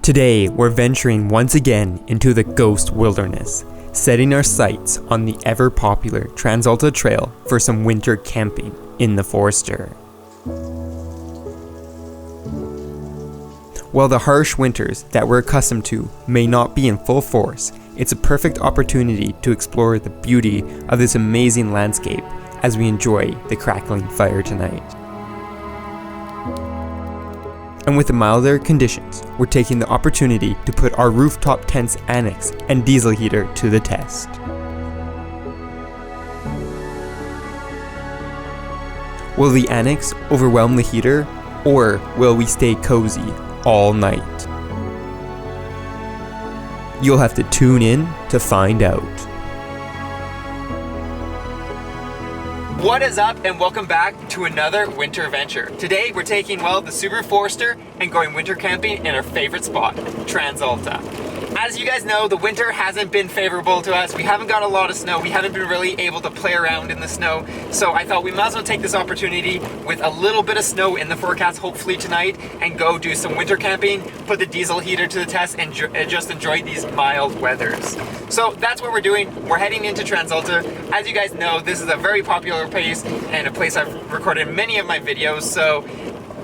Today, we're venturing once again into the Ghost Wilderness, setting our sights on the ever-popular TransAlta Trail for some winter camping in the Forester. While the harsh winters that we're accustomed to may not be in full force, it's a perfect opportunity to explore the beauty of this amazing landscape as we enjoy the crackling fire tonight. And with the milder conditions, we're taking the opportunity to put our rooftop tent's annex and diesel heater to the test. Will the annex overwhelm the heater, or will we stay cozy all night? You'll have to tune in to find out. What is up, and welcome back to another winter venture. Today we're taking, the Subaru Forester and going winter camping in our favorite spot, TransAlta. As you guys know, the winter hasn't been favorable to us. We haven't got a lot of snow. We haven't been really able to play around in the snow. So I thought we might as well take this opportunity with a little bit of snow in the forecast, hopefully tonight, and go do some winter camping, put the diesel heater to the test, and just enjoy these mild weathers. So that's what we're doing. We're heading into TransAlta. As you guys know, this is a very popular place and a place I've recorded many of my videos. So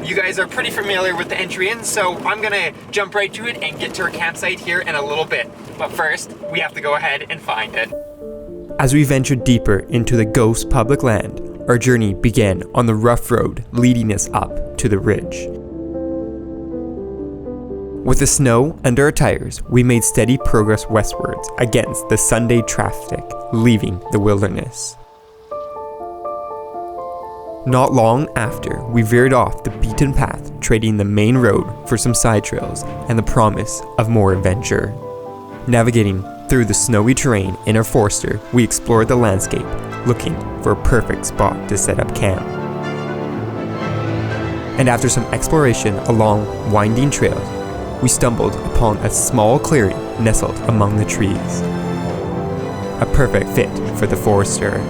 you guys are pretty familiar with the entry in, so I'm gonna jump right to it and get to our campsite here in a little bit. But first, we have to go ahead and find it. As we ventured deeper into the ghost public land, our journey began on the rough road leading us up to the ridge. With the snow under our tires, we made steady progress westwards against the Sunday traffic, leaving the wilderness. Not long after, we veered off the beaten path, trading the main road for some side trails and the promise of more adventure. Navigating through the snowy terrain in our Forester, we explored the landscape, looking for a perfect spot to set up camp. And after some exploration along winding trails, we stumbled upon a small clearing nestled among the trees. A perfect fit for the Forester.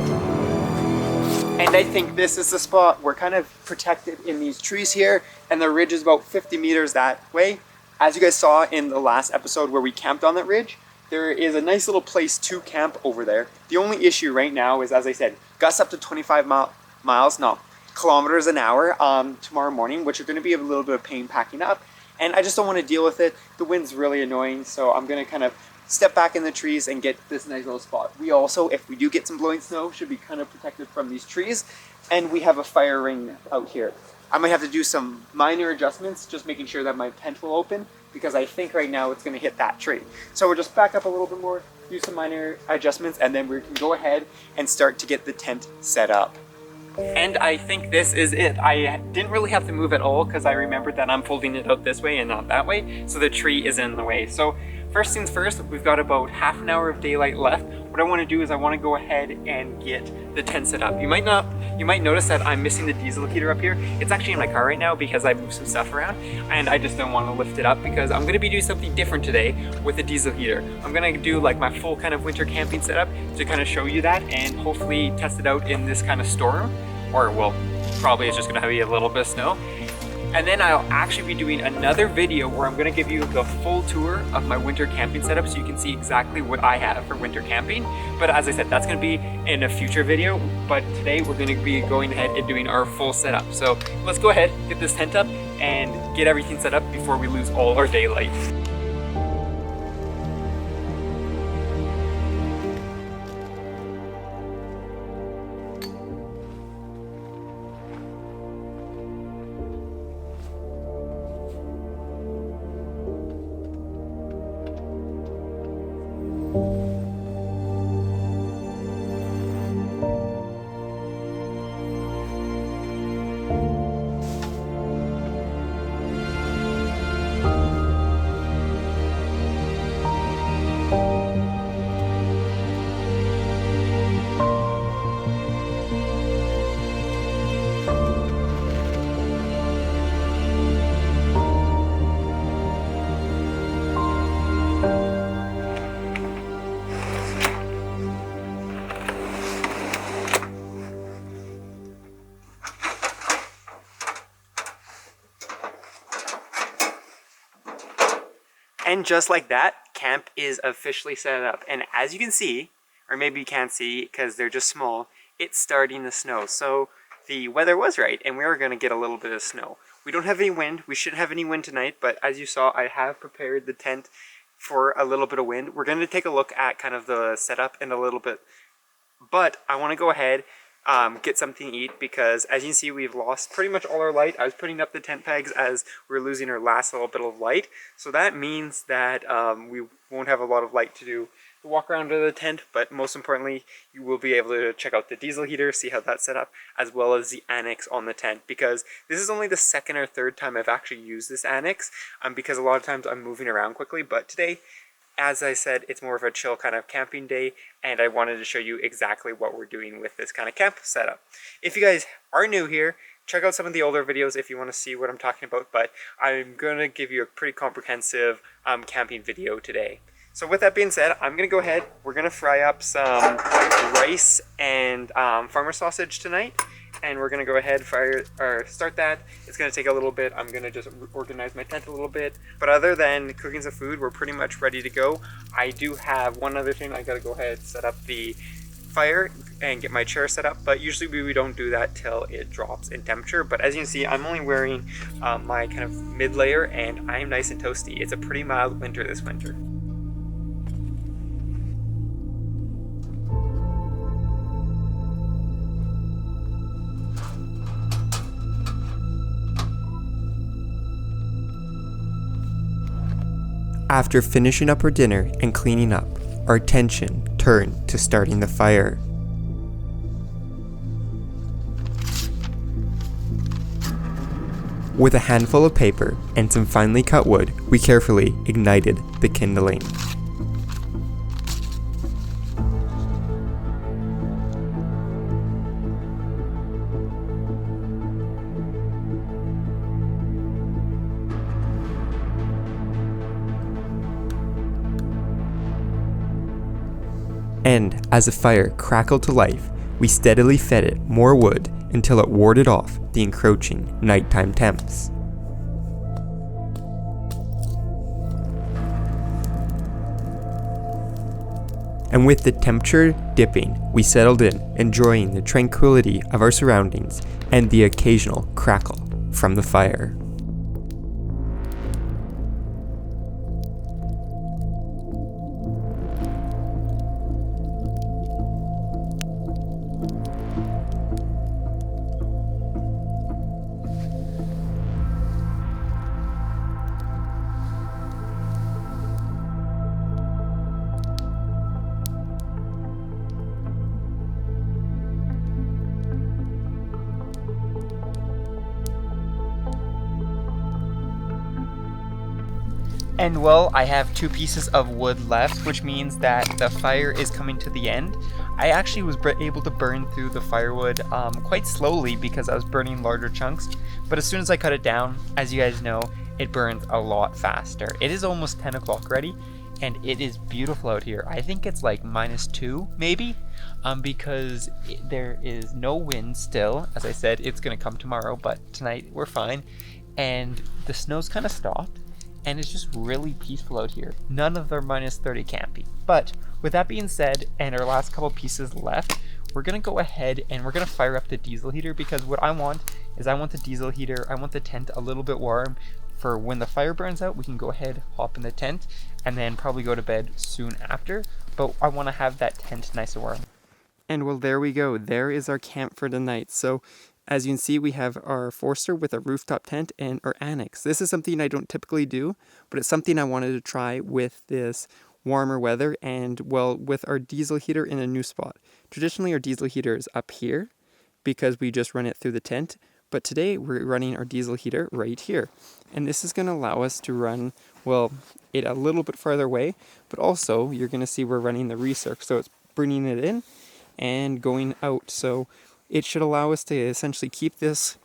And I think this is the spot. We're kind of protected in these trees here, and the ridge is about 50 meters that way. As you guys saw in the last episode where we camped on that ridge, there is a nice little place to camp over there. The only issue right now is, as I said, gusts up to 25 kilometers an hour tomorrow morning, which are going to be a little bit of pain packing up. And I just don't want to deal with it. The wind's really annoying, so I'm going to kind of step back in the trees and get this nice little spot. We also, if we do get some blowing snow, should be kind of protected from these trees. And we have a fire ring out here. I might have to do some minor adjustments, just making sure that my tent will open, because I think right now it's going to hit that tree. So we'll just back up a little bit more, do some minor adjustments, and then we can go ahead and start to get the tent set up. And I think this is it. I didn't really have to move at all because I remembered that I'm folding it out this way and not that way, so the tree is in the way. So first things first, we've got about half an hour of daylight left. What I want to do is I want to go ahead and get the tent set up. You might notice that I'm missing the diesel heater up here. It's actually in my car right now because I moved some stuff around, and I just don't want to lift it up because I'm going to be doing something different today with the diesel heater. I'm going to do like my full kind of winter camping setup to kind of show you that and hopefully test it out in this kind of storm, or well, probably it's just going to be a little bit of snow. And then I'll actually be doing another video where I'm going to give you the full tour of my winter camping setup so you can see exactly what I have for winter camping. But as I said, that's going to be in a future video. But today we're going to be going ahead and doing our full setup. So let's go ahead, get this tent up and get everything set up before we lose all our daylight. And just like that, camp is officially set up. And as you can see, or maybe you can't see because they're just small, it's starting to snow. So the weather was right, and we are going to get a little bit of snow. We don't have any wind. We shouldn't have any wind tonight, but as you saw, I have prepared the tent for a little bit of wind. We're going to take a look at kind of the setup in a little bit, but I want to go ahead, get something to eat, because as you can see, we've lost pretty much all our light. I was putting up the tent pegs as we're losing our last little bit of light, so that means that we won't have a lot of light to walk around to the tent, but most importantly, you will be able to check out the diesel heater, see how that's set up, as well as the annex on the tent, because this is only the second or third time I've actually used this annex, because a lot of times I'm moving around quickly, but today, as I said, it's more of a chill kind of camping day, and I wanted to show you exactly what we're doing with this kind of camp setup. If you guys are new here, check out some of the older videos if you want to see what I'm talking about, but I'm going to give you a pretty comprehensive camping video today. So with that being said, I'm going to go ahead, we're going to fry up some rice and farmer sausage tonight, and we're going to go ahead start that. It's going to take a little bit. I'm going to just organize my tent a little bit. But other than cooking some food, we're pretty much ready to go. I do have one other thing. I got to go ahead, set up the fire and get my chair set up, but usually we don't do that till it drops in temperature. But as you can see, I'm only wearing my kind of mid layer, and I am nice and toasty. It's a pretty mild winter this winter. After finishing up our dinner and cleaning up, our attention turned to starting the fire. With a handful of paper and some finely cut wood, we carefully ignited the kindling. And as the fire crackled to life, we steadily fed it more wood until it warded off the encroaching nighttime temps. And with the temperature dipping, we settled in, enjoying the tranquility of our surroundings and the occasional crackle from the fire. And well, I have 2 pieces of wood left, which means that the fire is coming to the end. I actually was able to burn through the firewood quite slowly because I was burning larger chunks. But as soon as I cut it down, as you guys know, it burns a lot faster. It is almost 10 o'clock already, and it is beautiful out here. I think it's like -2 maybe, because there is no wind still. As I said, it's gonna come tomorrow, but tonight we're fine. And the snow's kind of stopped. And it's just really peaceful out here. None of the -30 camping. But with that being said, and our last couple pieces left, we're gonna go ahead and we're gonna fire up the diesel heater, because what I want is I want the diesel heater, I want the tent a little bit warm for when the fire burns out. We can go ahead, hop in the tent, and then probably go to bed soon after. But I want to have that tent nice and warm. And well, there we go. There is our camp for the night. So as you can see, we have our Forester with a rooftop tent and our annex. This is something I don't typically do, but it's something I wanted to try with this warmer weather and, well, with our diesel heater in a new spot. Traditionally, our diesel heater is up here because we just run it through the tent, but today we're running our diesel heater right here. And this is going to allow us to run, well, it a little bit farther away, but also you're going to see we're running the recirc, so it's bringing it in and going out. So it should allow us to essentially keep this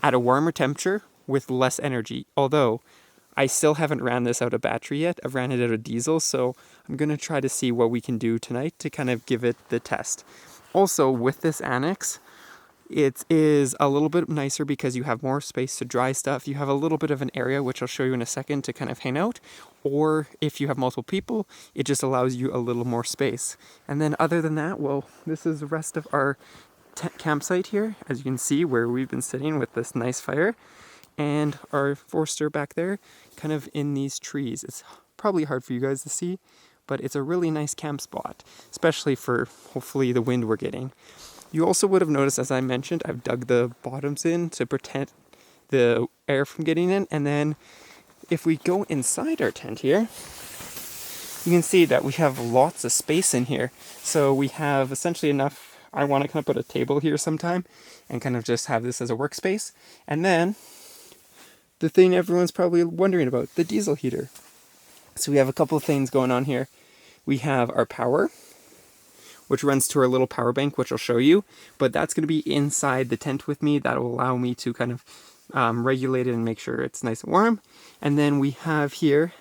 at a warmer temperature with less energy. Although I still haven't ran this out of battery yet. I've ran it out of diesel, so I'm going to try to see what we can do tonight to kind of give it the test. Also, with this annex, It is a little bit nicer because you have more space to dry stuff. You have a little bit of an area, which I'll show you in a second, to kind of hang out. Or if you have multiple people, it just allows you a little more space. And then other than that, well, this is the rest of our campsite here, as you can see, where we've been sitting with this nice fire. And our Forester back there, kind of in these trees. It's probably hard for you guys to see, but it's a really nice camp spot, especially for hopefully the wind we're getting. You also would have noticed, as I mentioned, I've dug the bottoms in to protect the air from getting in. And then if we go inside our tent here, you can see that we have lots of space in here. So we have essentially enough. I want to kind of put a table here sometime and kind of just have this as a workspace. And then the thing everyone's probably wondering about, the diesel heater. So we have a couple of things going on here. We have our power, which runs to our little power bank, which I'll show you, but that's going to be inside the tent with me. That will allow me to kind of regulate it and make sure it's nice and warm. And then we have here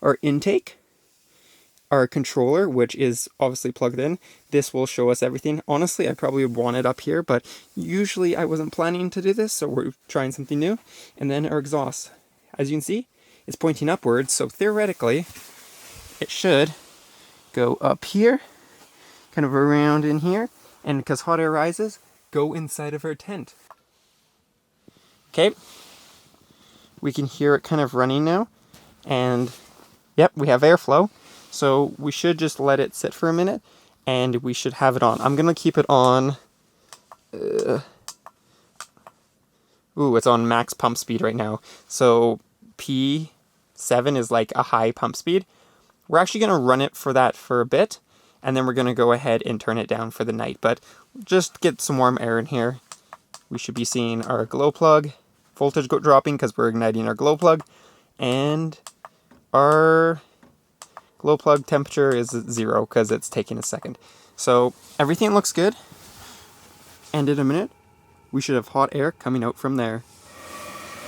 our intake, our controller, which is obviously plugged in. This will show us everything. Honestly, I probably would want it up here, but usually I wasn't planning to do this, so we're trying something new. And then our exhaust, as you can see, it's pointing upwards, so theoretically it should go up here, kind of around in here, and because hot air rises, go inside of our tent. Okay, we can hear it kind of running now, and yep, we have airflow, so we should just let it sit for a minute, and we should have it on. I'm gonna keep it on, ooh, it's on max pump speed right now, so P7 is like a high pump speed. We're actually gonna run it for that for a bit, and then we're going to go ahead and turn it down for the night. But just get some warm air in here. We should be seeing our glow plug voltage dropping because we're igniting our glow plug. And our glow plug temperature is 0 because it's taking a second. So everything looks good. And in a minute, we should have hot air coming out from there.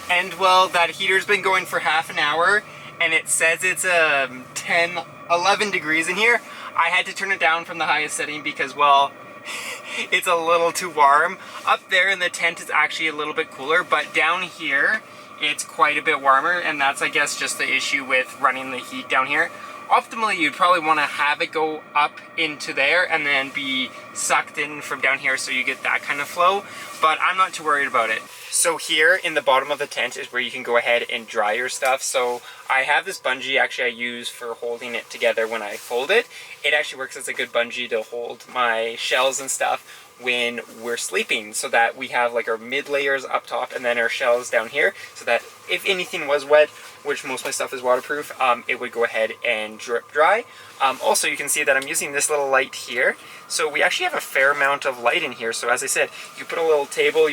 And well, that heater's been going for half an hour. And it says it's 10, 11 degrees in here. I had to turn it down from the highest setting because, well, it's a little too warm. Up there in the tent it's actually a little bit cooler, but down here it's quite a bit warmer, and that's, I guess, just the issue with running the heat down here. Optimally, you'd probably want to have it go up into there and then be sucked in from down here so you get that kind of flow, but I'm not too worried about it. So here in the bottom of the tent is where you can go ahead and dry your stuff. So I have this bungee actually I use for holding it together when I fold it. It actually works as a good bungee to hold my shells and stuff when we're sleeping, so that we have like our mid layers up top and then our shells down here, so that if anything was wet, which most of my stuff is waterproof, it would go ahead and drip dry. Also, you can see that I'm using this little light here, so we actually have a fair amount of light in here. So as I said, you put a little table,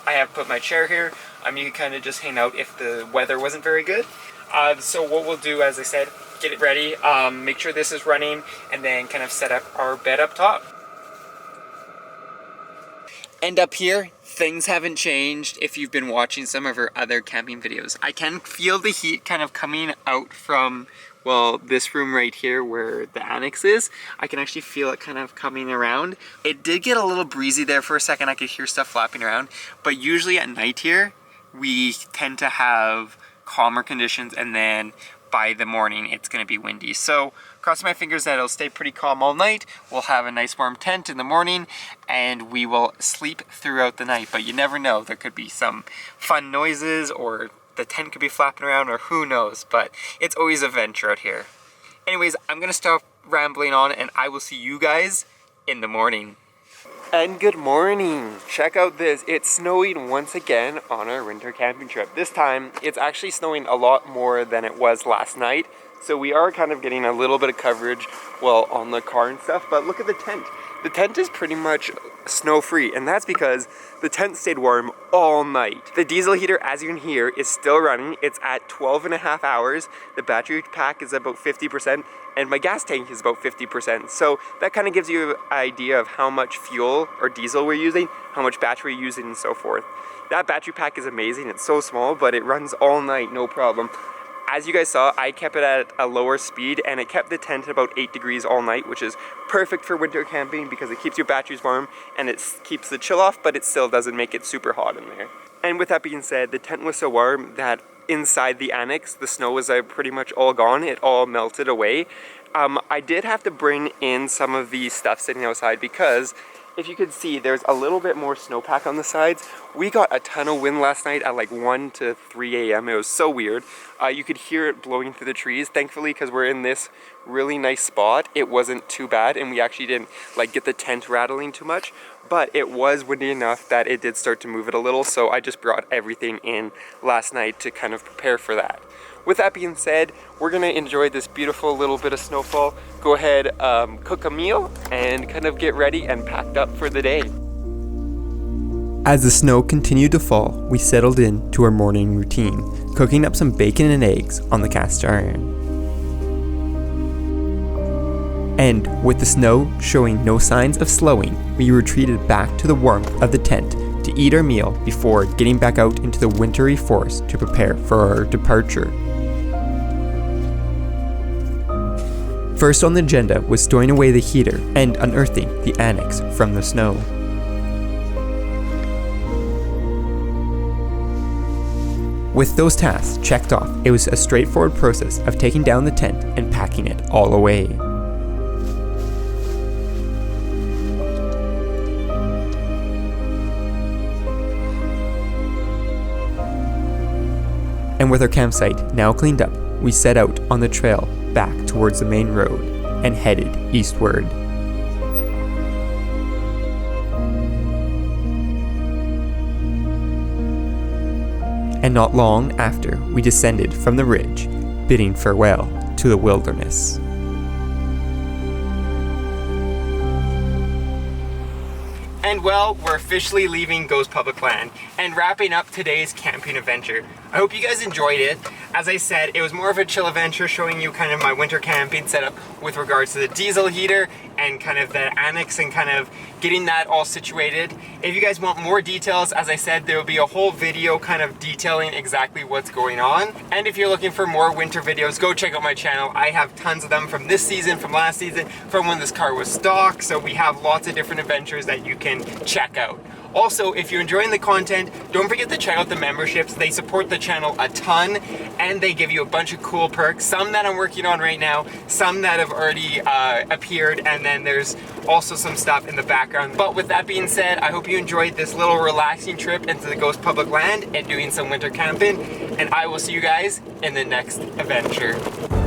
I have put my chair here, you can kind of just hang out if the weather wasn't very good. So what we'll do, as I said, get it ready, make sure this is running, and then kind of set up our bed up top. And up here, things haven't changed if you've been watching some of our other camping videos. I can feel the heat kind of coming out from, well, this room right here where the annex is. I can actually feel it kind of coming around. It did get a little breezy there for a second. I could hear stuff flapping around. But usually at night here, we tend to have calmer conditions, and then by the morning it's going to be windy. So cross my fingers that it'll stay pretty calm all night. We'll have a nice warm tent in the morning, and we will sleep throughout the night. But you never know, there could be some fun noises, or the tent could be flapping around, or who knows, but it's always a venture out here. Anyways, I'm gonna stop rambling on, and I will see you guys in the morning. And good morning. Check out this. It's snowing once again on our winter camping trip. This time it's actually snowing a lot more than it was last night, so we are kind of getting a little bit of coverage, well, on the car and stuff. But look at the tent. The tent is pretty much snow free, and that's because the tent stayed warm all night. The diesel heater, as you can hear, is still running. It's at 12.5 hours. The battery pack is about 50%, and my gas tank is about 50%. So that kind of gives you an idea of how much fuel or diesel we're using, how much battery we're using, and so forth. That battery pack is amazing. It's so small, but it runs all night, no problem. As you guys saw, I kept it at a lower speed and it kept the tent at about 8 degrees all night, which is perfect for winter camping because it keeps your batteries warm and it keeps the chill off, but it still doesn't make it super hot in there. And with that being said, the tent was so warm that inside the annex, the snow was pretty much all gone. It all melted away. I did have to bring in some of the stuff sitting outside because if you could see, there's a little bit more snowpack on the sides. We got a ton of wind last night at like 1 to 3 a.m. It was so weird. You could hear it blowing through the trees. Thankfully, because we're in this really nice spot, it wasn't too bad and we actually didn't like get the tent rattling too much. But it was windy enough that it did start to move it a little, so I just brought everything in last night to kind of prepare for that. With that being said, we're gonna enjoy this beautiful little bit of snowfall, go ahead, cook a meal, and kind of get ready and packed up for the day. As the snow continued to fall, we settled in to our morning routine, cooking up some bacon and eggs on the cast iron. And with the snow showing no signs of slowing, we retreated back to the warmth of the tent to eat our meal before getting back out into the wintry forest to prepare for our departure. First on the agenda was storing away the heater and unearthing the annex from the snow. With those tasks checked off, it was a straightforward process of taking down the tent and packing it all away. And with our campsite now cleaned up, we set out on the trail back towards the main road and headed eastward. And not long after, we descended from the ridge, bidding farewell to the wilderness. And well, we're officially leaving Ghost Public Land and wrapping up today's camping adventure. I hope you guys enjoyed it. As I said, it was more of a chill adventure showing you kind of my winter camping setup with regards to the diesel heater and kind of the annex and kind of getting that all situated. If you guys want more details, as I said, there will be a whole video kind of detailing exactly what's going on. And if you're looking for more winter videos, go check out my channel. I have tons of them from this season, from last season, from when this car was stock. So we have lots of different adventures that you can check out. Also, if you're enjoying the content, don't forget to check out the memberships. They support the channel a ton and they give you a bunch of cool perks, some that I'm working on right now, some that have already appeared, and then there's also some stuff in the background. But with that being said, I hope you enjoyed this little relaxing trip into the Ghost Public Land and doing some winter camping, and I will see you guys in the next adventure.